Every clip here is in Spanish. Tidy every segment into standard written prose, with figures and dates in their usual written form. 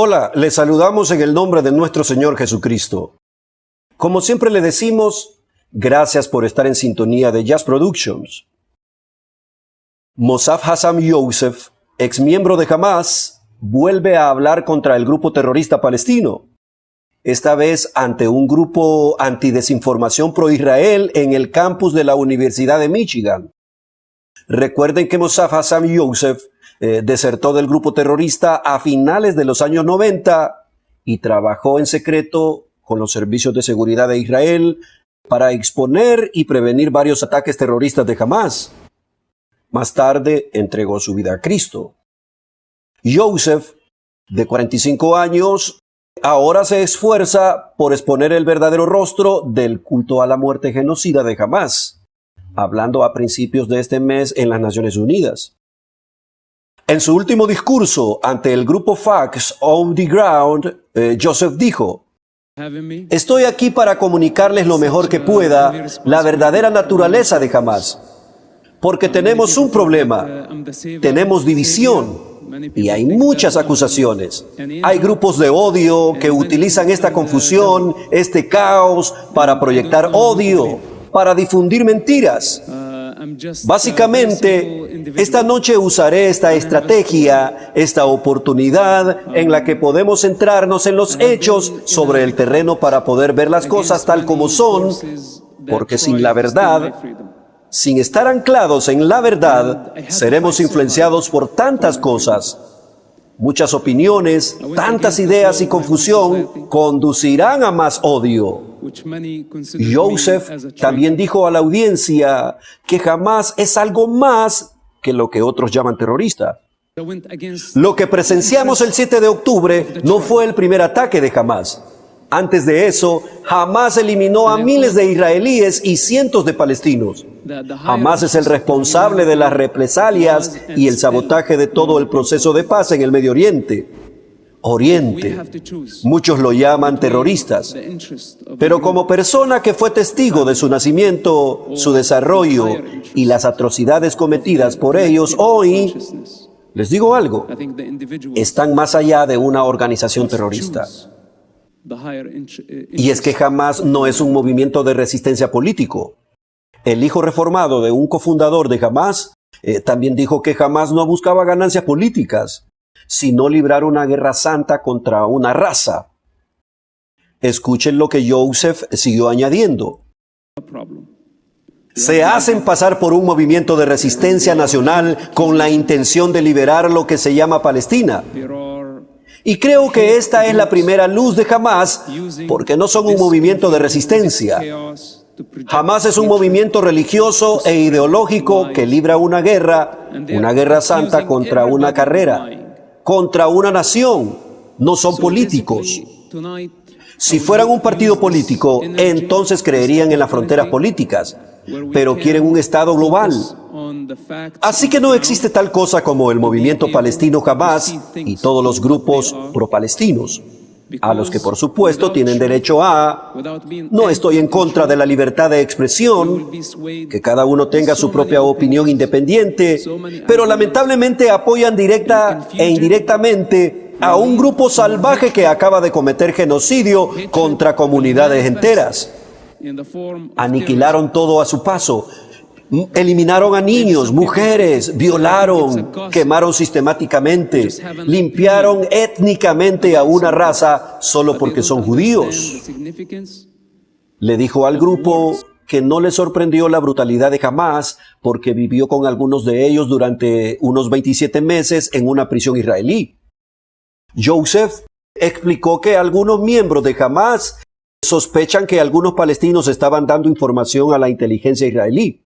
Hola, le saludamos en el nombre de nuestro Señor Jesucristo. Como siempre le decimos, gracias por estar en sintonía de Jazz Productions. Mossad Hassam Youssef, ex miembro de Hamas, vuelve a hablar contra el grupo terrorista palestino, esta vez ante un grupo antidesinformación pro-Israel en el campus de la Universidad de Michigan. Recuerden que Mossad Hassam Youssef desertó del grupo terrorista a finales de los años 90 y trabajó en secreto con los servicios de seguridad de Israel para exponer y prevenir varios ataques terroristas de Hamas. Más tarde entregó su vida a Cristo. Youssef, de 45 años, ahora se esfuerza por exponer el verdadero rostro del culto a la muerte genocida de Hamas, hablando a principios de este mes en las Naciones Unidas. En su último discurso ante el grupo Facts on the Ground, Youssef dijo: "Estoy aquí para comunicarles lo mejor que pueda la verdadera naturaleza de Hamas, porque tenemos un problema, tenemos división y hay muchas acusaciones. Hay grupos de odio que utilizan esta confusión, este caos para proyectar odio, para difundir mentiras. Básicamente, esta noche usaré esta estrategia, esta oportunidad en la que podemos centrarnos en los hechos sobre el terreno para poder ver las cosas tal como son, porque sin la verdad, sin estar anclados en la verdad, seremos influenciados por tantas cosas. Muchas opiniones, tantas ideas y confusión conducirán a más odio." Youssef también dijo a la audiencia que Hamas es algo más que lo que otros llaman terrorista. Lo que presenciamos el 7 de octubre no fue el primer ataque de Hamas. Antes de eso, Hamas eliminó a miles de israelíes y cientos de palestinos. Hamas es el responsable de las represalias y el sabotaje de todo el proceso de paz en el Medio Oriente. Muchos lo llaman terroristas, pero como persona que fue testigo de su nacimiento, su desarrollo y las atrocidades cometidas por ellos, hoy les digo algo: están más allá de una organización terrorista. Y es que Hamas no es un movimiento de resistencia político. El hijo reformado de un cofundador de Hamas también dijo que Hamas no buscaba ganancias políticas, sino librar una guerra santa contra una raza. Escuchen lo que Youssef siguió añadiendo: "Se hacen pasar por un movimiento de resistencia nacional con la intención de liberar lo que se llama Palestina. Y creo que esta es la primera luz de Hamas, porque no son un movimiento de resistencia. Hamas es un movimiento religioso e ideológico que libra una guerra santa contra una carrera, contra una nación. No son políticos. Si fueran un partido político, entonces creerían en las fronteras políticas, pero quieren un Estado global. Así que no existe tal cosa como el movimiento palestino Hamas y todos los grupos pro-palestinos, a los que por supuesto tienen derecho a... No estoy en contra de la libertad de expresión, que cada uno tenga su propia opinión independiente, pero lamentablemente apoyan directa e indirectamente a un grupo salvaje que acaba de cometer genocidio contra comunidades enteras. Aniquilaron todo a su paso. Eliminaron a niños, mujeres, violaron, quemaron sistemáticamente, limpiaron étnicamente a una raza solo porque son judíos." Le dijo al grupo que no le sorprendió la brutalidad de Hamas porque vivió con algunos de ellos durante unos 27 meses en una prisión israelí. Youssef explicó que algunos miembros de Hamas sospechan que algunos palestinos estaban dando información a la inteligencia israelí.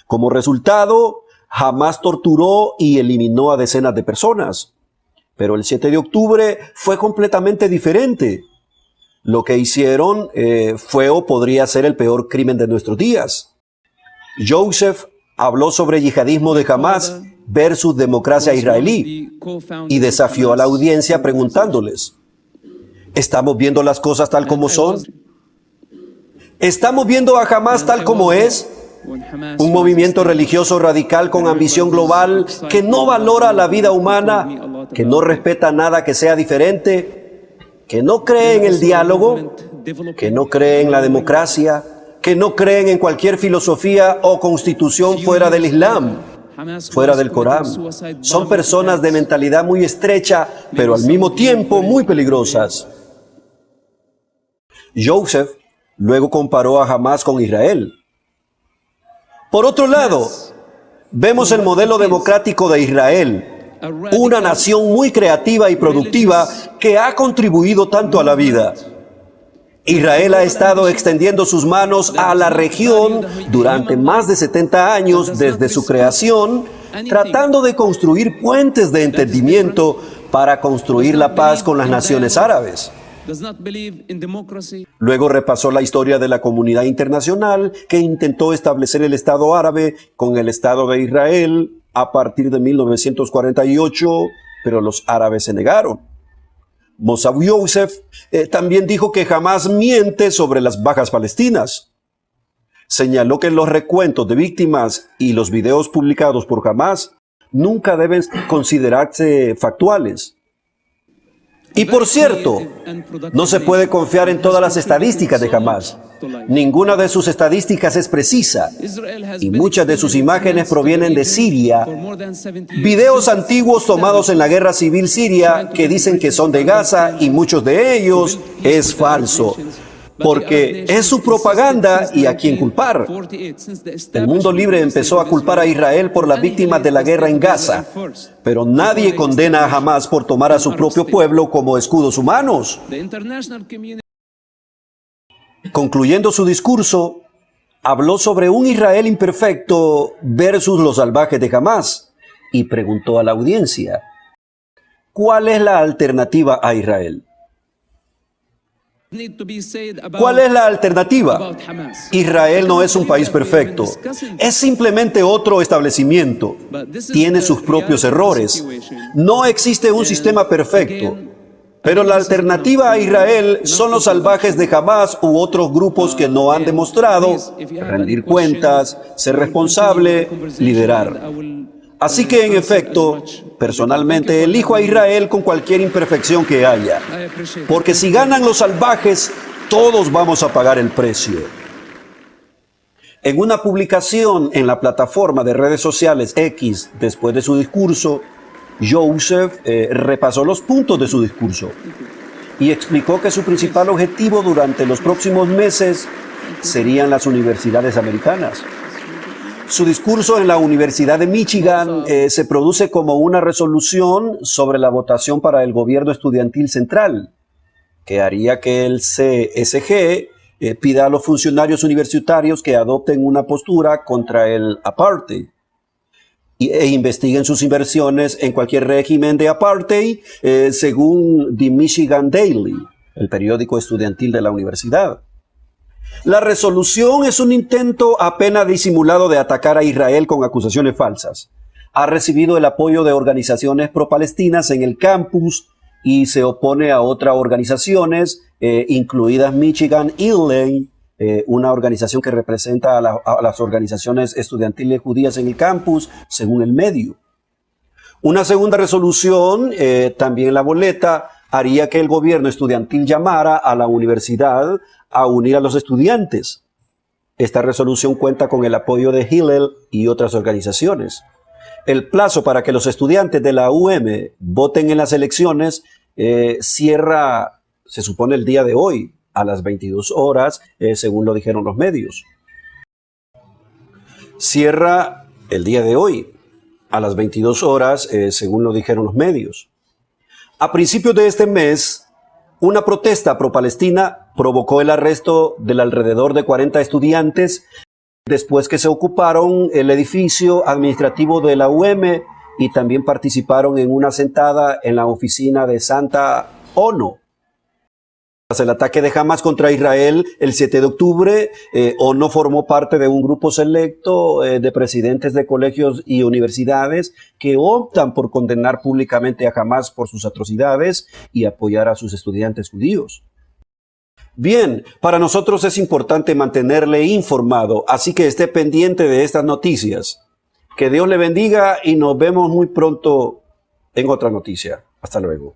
Como resultado, Hamas torturó y eliminó a decenas de personas. Pero el 7 de octubre fue completamente diferente. Lo que hicieron fue o podría ser el peor crimen de nuestros días. Youssef habló sobre yihadismo de Hamas versus democracia israelí y desafió a la audiencia preguntándoles: ¿estamos viendo las cosas tal como son? ¿Estamos viendo a Hamas tal como es? Un movimiento religioso radical con ambición global que no valora la vida humana que no respeta nada que sea diferente, que no cree en el diálogo, que no cree en la democracia, que no creen en cualquier filosofía o constitución fuera del Islam, fuera del Corán. Son personas de mentalidad muy estrecha, pero al mismo tiempo muy peligrosas. Joseph luego comparó a Hamás con Israel. Por otro lado, vemos el modelo democrático de Israel, una nación muy creativa y productiva que ha contribuido tanto a la vida. Israel ha estado extendiendo sus manos a la región durante más de 70 años desde su creación, tratando de construir puentes de entendimiento para construir la paz con las naciones árabes. Luego repasó la historia de la comunidad internacional que intentó establecer el Estado árabe con el Estado de Israel a partir de 1948, pero los árabes se negaron. Mossab Youssef también dijo que Hamás miente sobre las bajas palestinas. Señaló que los recuentos de víctimas y los videos publicados por Hamás nunca deben considerarse factuales. Y por cierto, no se puede confiar en todas las estadísticas de Hamás. Ninguna de sus estadísticas es precisa y muchas de sus imágenes provienen de Siria. Videos antiguos tomados en la guerra civil siria que dicen que son de Gaza y muchos de ellos es falso, porque es su propaganda y a quién culpar. El mundo libre empezó a culpar a Israel por las víctimas de la guerra en Gaza, pero nadie condena a Hamás por tomar a su propio pueblo como escudos humanos. Concluyendo su discurso, habló sobre un Israel imperfecto versus los salvajes de Hamás y preguntó a la audiencia, ¿cuál es la alternativa a Israel? ¿Cuál es la alternativa? Israel no es un país perfecto, es simplemente otro establecimiento. Tiene sus propios errores. No existe un sistema perfecto. Pero la alternativa a Israel son los salvajes de Hamás u otros grupos que no han demostrado rendir cuentas, ser responsable, liderar. Así que, en efecto, personalmente elijo a Israel con cualquier imperfección que haya. Porque si ganan los salvajes, todos vamos a pagar el precio. En una publicación en la plataforma de redes sociales X, después de su discurso, Joseph repasó los puntos de su discurso y explicó que su principal objetivo durante los próximos meses serían las universidades americanas. Su discurso en la Universidad de Michigan se produce como una resolución sobre la votación para el gobierno estudiantil central, que haría que el CSG pida a los funcionarios universitarios que adopten una postura contra el apartheid e investiguen sus inversiones en cualquier régimen de apartheid, según The Michigan Daily, el periódico estudiantil de la universidad. La resolución es un intento apenas disimulado de atacar a Israel con acusaciones falsas. Ha recibido el apoyo de organizaciones pro-palestinas en el campus y se opone a otras organizaciones, incluidas Michigan Healing, una organización que representa a las organizaciones estudiantiles judías en el campus, según el medio. Una segunda resolución, también la boleta, haría que el gobierno estudiantil llamara a la universidad a unir a los estudiantes. Esta resolución cuenta con el apoyo de Hillel y otras organizaciones. El plazo para que los estudiantes de la UM voten en las elecciones cierra, se supone, el día de hoy, a las 22 horas, según lo dijeron los medios. Cierra el día de hoy, a las 22 horas, según lo dijeron los medios. A principios de este mes, una protesta pro-palestina provocó el arresto del alrededor de 40 estudiantes después que se ocuparon el edificio administrativo de la UM y también participaron en una sentada en la oficina de Santa ONU. Tras el ataque de Hamás contra Israel el 7 de octubre, ONU formó parte de un grupo selecto de presidentes de colegios y universidades que optan por condenar públicamente a Hamás por sus atrocidades y apoyar a sus estudiantes judíos. Bien, para nosotros es importante mantenerle informado, así que esté pendiente de estas noticias. Que Dios le bendiga y nos vemos muy pronto en otra noticia. Hasta luego.